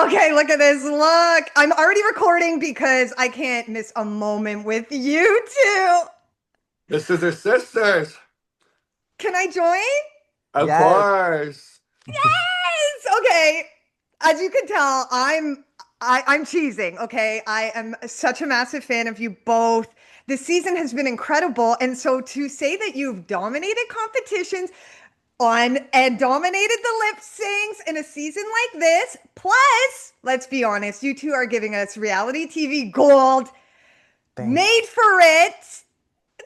Okay, look at this. Look, I'm already recording because I can't miss a moment with you two. The Scissor Sisters, Can I join? of Yes. course. Yes. Okay. As you can tell, I'm cheesing, okay? I am such a massive fan of you both. This season has been incredible, and so to say that you've dominated competitions on and dominated the lip syncs in a season like this, plus, let's be honest, you two are giving us reality TV gold. Thanks. Made for it.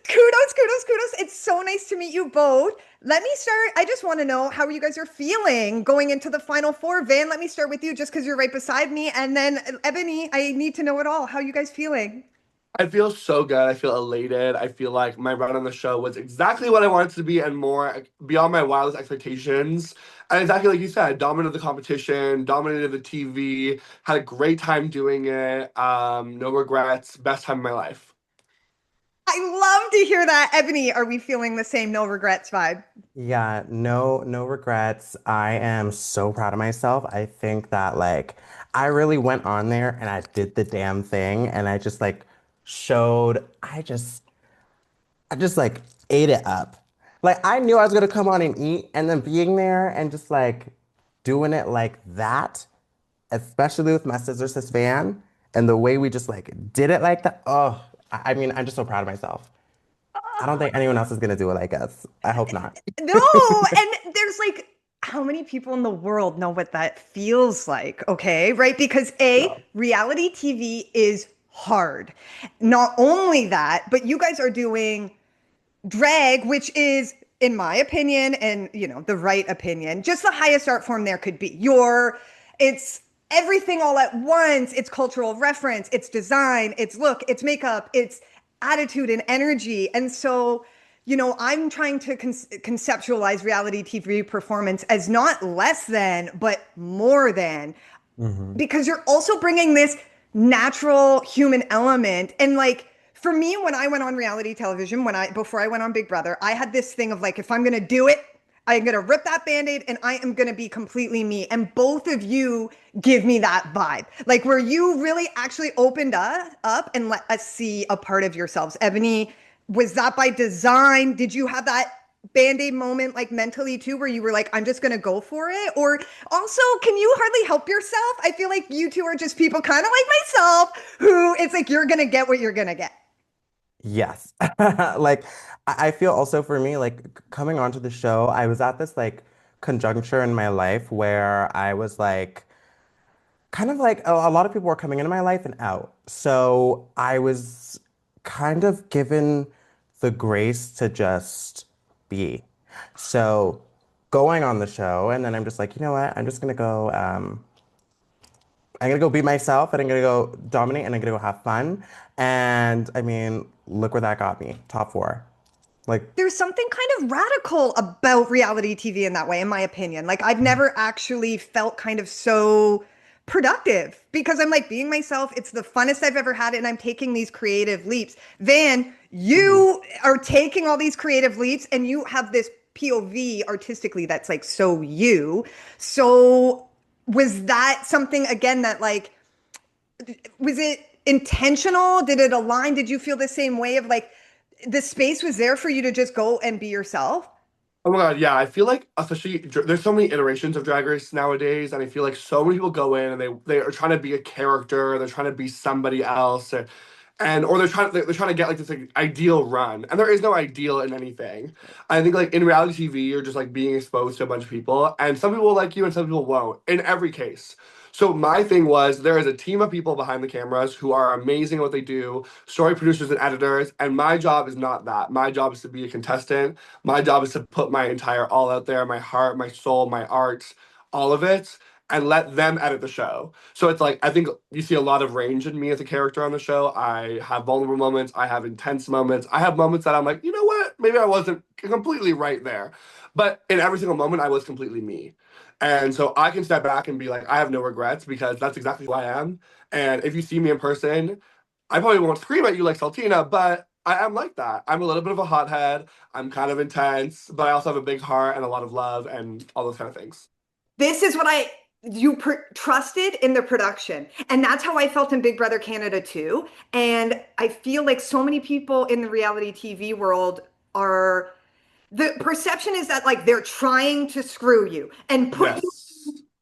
Kudos, kudos, kudos. It's so nice to meet you both. Let me start. I just want to know how you guys are feeling going into the final four. Van, let me start with you just because you're right beside me. And then Ebony, I need to know it all. How are you guys feeling? I feel so good. I feel elated. I feel like my run on the show was exactly what I wanted it to be and more beyond my wildest expectations. And exactly like you said, dominated the competition, dominated the TV, had a great time doing it. No regrets, best time of my life. I love to hear that. Ebony, are we feeling the same no regrets vibe? Yeah, no regrets. I am so proud of myself. I think that I really went on there and I did the damn thing and I just showed I just ate it up. Like I knew I was gonna come on and eat and then being there and just doing it like that, especially with my scissor sis van and the way we just did it like that. Oh, I mean, I'm just so proud of myself. I don't think anyone else is gonna do it like us. I hope not. No, and there's like how many people in the world know what that feels like, okay? Right? Because A, No. reality TV is hard. Not only that, but you guys are doing drag, which is, in my opinion, and the right opinion, just the highest art form there could be. It's everything all at once. It's cultural reference, it's design, it's look, it's makeup, it's attitude and energy. And so, I'm trying to conceptualize reality TV performance as not less than, but more than, Hmm. because you're also bringing this natural human element. And like for me, when I went on reality television, before I went on Big Brother, I had this thing of like, if I'm gonna do it, I'm gonna rip that band-aid and I am gonna be completely me. And both of you give me that vibe. Like where you really actually opened up and let us see a part of yourselves. Ebony, was that by design? Did you have that band-aid moment like mentally too where you were like, I'm just gonna go for it? Or also, can you hardly help yourself? I feel like you two are just people kind of like myself who it's like you're gonna get what you're gonna get. Yes. I feel also for me, coming onto the show, I was at this conjuncture in my life where I was kind of a lot of people were coming into my life and out. So I was kind of given the grace to just be. So going on the show, and then I'm just like, you know what? I'm gonna go be myself and I'm gonna go dominate and I'm gonna go have fun. And I mean, look where that got me. Top four. Like, There's something kind of radical about reality TV in that way, in my opinion. Like, I've never actually felt kind of so productive because I'm like being myself. It's the funnest I've ever had, and I'm taking these creative leaps. Van, mhm. you are taking all these creative leaps, and you have this POV artistically that's like so you. So, was that something again that like was it intentional? Did it align? Did you feel the same way of like the space was there for you to just go and be yourself? Oh my God, yeah. I feel like especially there's so many iterations of Drag Race nowadays, and I feel like so many people go in and they are trying to be a character, they're trying to be somebody else, and or they're trying to get like this like, ideal run, and there is no ideal in anything. I think like in reality TV, you're just like being exposed to a bunch of people, and some people will like you and some people won't. In every case. So my thing was there is a team of people behind the cameras who are amazing at what they do, story producers and editors, and my job is not that. My job is to be a contestant. My job is to put my entire all out there, my heart, my soul, my art, all of it, and let them edit the show. So it's like I think you see a lot of range in me as a character on the show. I have vulnerable moments, I have intense moments, I have moments that I'm like, you know what? Maybe I wasn't completely right there. But in every single moment, I was completely me. And so I can step back and be like, I have no regrets because that's exactly who I am. And if you see me in person, I probably won't scream at you like Saltina, but I am like that. I'm a little bit of a hothead. I'm kind of intense, but I also have a big heart and a lot of love and all those kind of things. This is what I trusted in the production. And that's how I felt in Big Brother Canada too. And I feel like so many people in the reality TV world are, the perception is that like they're trying to screw you and put you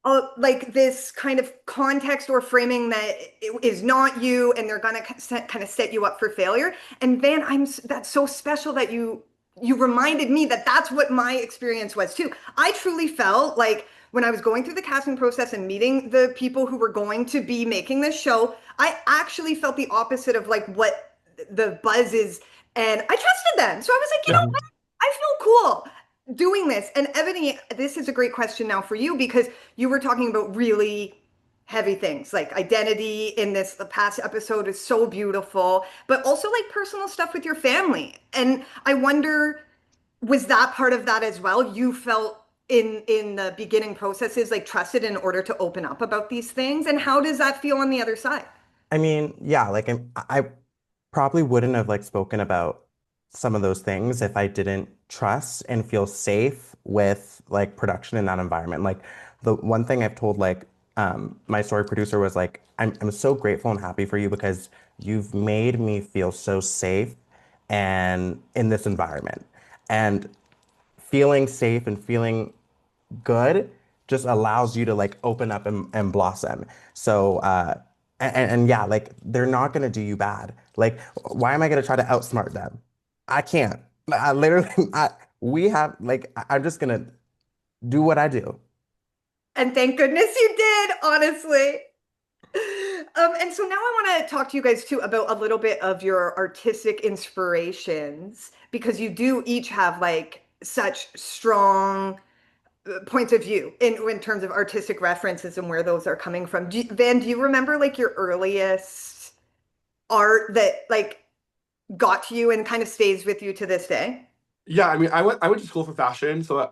Yes. like this kind of context or framing that it is not you, and they're gonna kind of set you up for failure. And Van, that's so special that you reminded me that that's what my experience was too. I truly felt like when I was going through the casting process and meeting the people who were going to be making this show, I actually felt the opposite of like what the buzz is, and I trusted them. So I was like, you know Yeah. what? I feel cool doing this. And Ebony, this is a great question now for you because you were talking about really heavy things like identity in this the past episode is so beautiful, but also like personal stuff with your family. And I wonder, was that part of that as well? You felt in the beginning processes like trusted in order to open up about these things, and how does that feel on the other side? I mean, yeah, like I probably wouldn't have like spoken about some of those things if I didn't trust and feel safe with like production in that environment. Like the one thing I've told like my story producer was like, I'm so grateful and happy for you because you've made me feel so safe and in this environment. And feeling safe and feeling good just allows you to like open up and blossom. So and yeah, like they're not gonna do you bad. Like why am I gonna try to outsmart them? I can't. I literally we have like I'm just gonna do what I do. And thank goodness you did, honestly. And so now I want to talk to you guys too about a little bit of your artistic inspirations because you do each have like such strong points of view in terms of artistic references and where those are coming from. Van, do you remember like your earliest art that like got to you and kind of stays with you to this day? Yeah, I mean, I went to school for fashion, so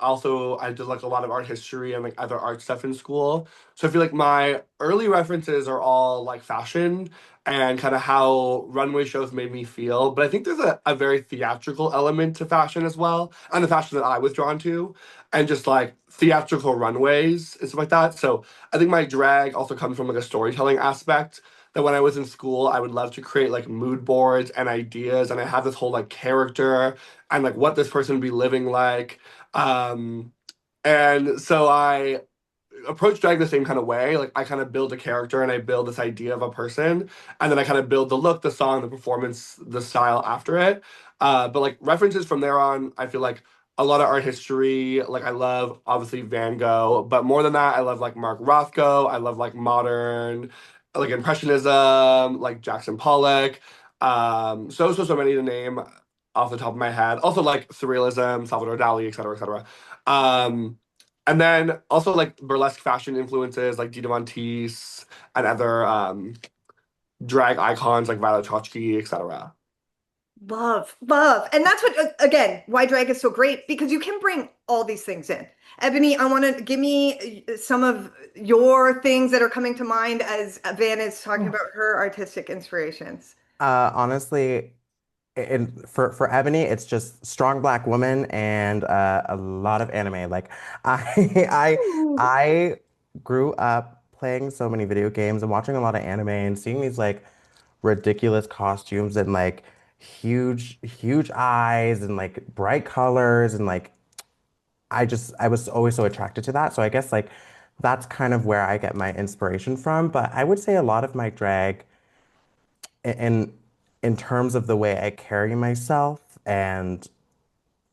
I did like a lot of art history and like other art stuff in school. So I feel like my early references are all like fashion and kind of how runway shows made me feel. But I think there's a very theatrical element to fashion as well, and the fashion that I was drawn to, and just like theatrical runways and stuff like that. So I think my drag also comes from like a storytelling aspect. That when I was in school, I would love to create like mood boards and ideas, and I have this whole like character and like what this person would be living like. Um, and so I approach drag the same kind of way. Like I kind of build a character and I build this idea of a person, and then I kind of build the look, the song, the performance, the style after it. But like references from there on, I feel like a lot of art history. Like I love obviously Van Gogh, but more than that, I love like Mark Rothko. I love like modern, like impressionism, like Jackson Pollock. So many to name off the top of my head. Also like surrealism, Salvador Dali, et cetera, et cetera. Um, and then also like burlesque fashion influences like Dita Von Teese and other drag icons like Violet Chachki, etc. Love, love. And that's what, again, why drag is so great because you can bring all these things in. Ebony, I want to give me some of your things that are coming to mind as Van is talking about her artistic inspirations. Honestly, for Ebony, it's just strong black woman and a lot of anime. Like I Ooh. I grew up playing so many video games and watching a lot of anime and seeing these like ridiculous costumes and like huge eyes and like bright colors and like I was always so attracted to that. So I guess like that's kind of where I get my inspiration from. But I would say a lot of my drag in in terms of the way I carry myself and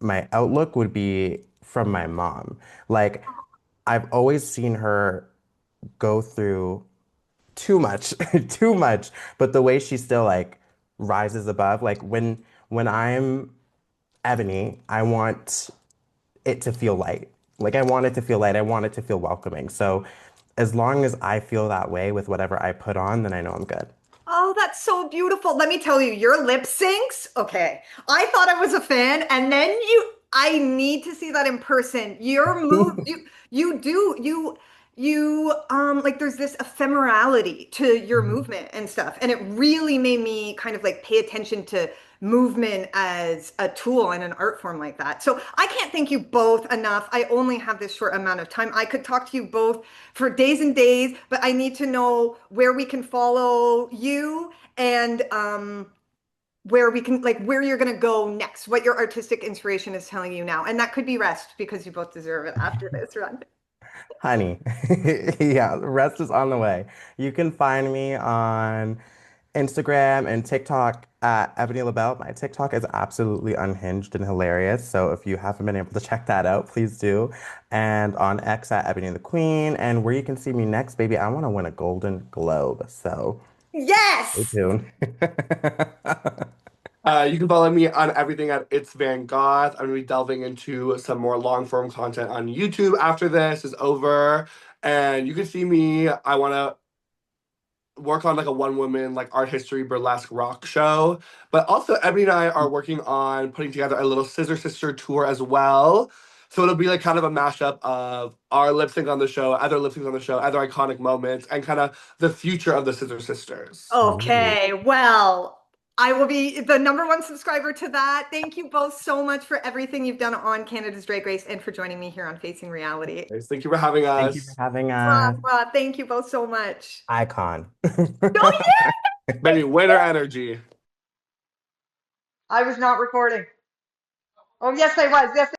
my outlook would be from my mom. Like I've always seen her go through too much, too much, but the way she still like rises above, like when I'm Ebony, I want it to feel light. Like I want it to feel light. I want it to feel welcoming. So as long as I feel that way with whatever I put on, then I know I'm good. Oh, that's so beautiful. Let me tell you, your lip syncs. Okay. I thought I was a fan, and I need to see that in person. Your move, you do, you. you like there's this ephemerality to your Mhm. movement and stuff, and it really made me kind of like pay attention to movement as a tool and an art form like that. So I can't thank you both enough. I only have this short amount of time. I could talk to you both for days and days, but I need to know where we can follow you, and where we can like where you're going to go next, what your artistic inspiration is telling you now. And that could be rest, because you both deserve it after this run. Honey, yeah, the rest is on the way. You can find me on Instagram and TikTok at Ebony La'Belle. My TikTok is absolutely unhinged and hilarious. So if you haven't been able to check that out, please do. And on X at Ebony the Queen. And where you can see me next, baby, I want to win a Golden Globe. So stay Yes. tuned. You can follow me on everything at It's Van Goth. I'm gonna be delving into some more long form content on YouTube after this is over. And you can see me. I wanna work on like a one woman like art history burlesque rock show. But also Ebony and I are working on putting together a little Scissor Sister tour as well. So it'll be like kind of a mashup of our lip sync on the show, other lip syncs on the show, other iconic moments, and kind of the future of the Scissor Sisters. Ooh. Okay, well, I will be the #1 subscriber to that. Thank you both so much for everything you've done on Canada's Drag Race and for joining me here on Facing Reality. Guys, thank you for having Thank you for us. having us. Thank you both so much. Icon. Oh, Baby, winter energy. I was not recording. Oh, yes, I was. Yes,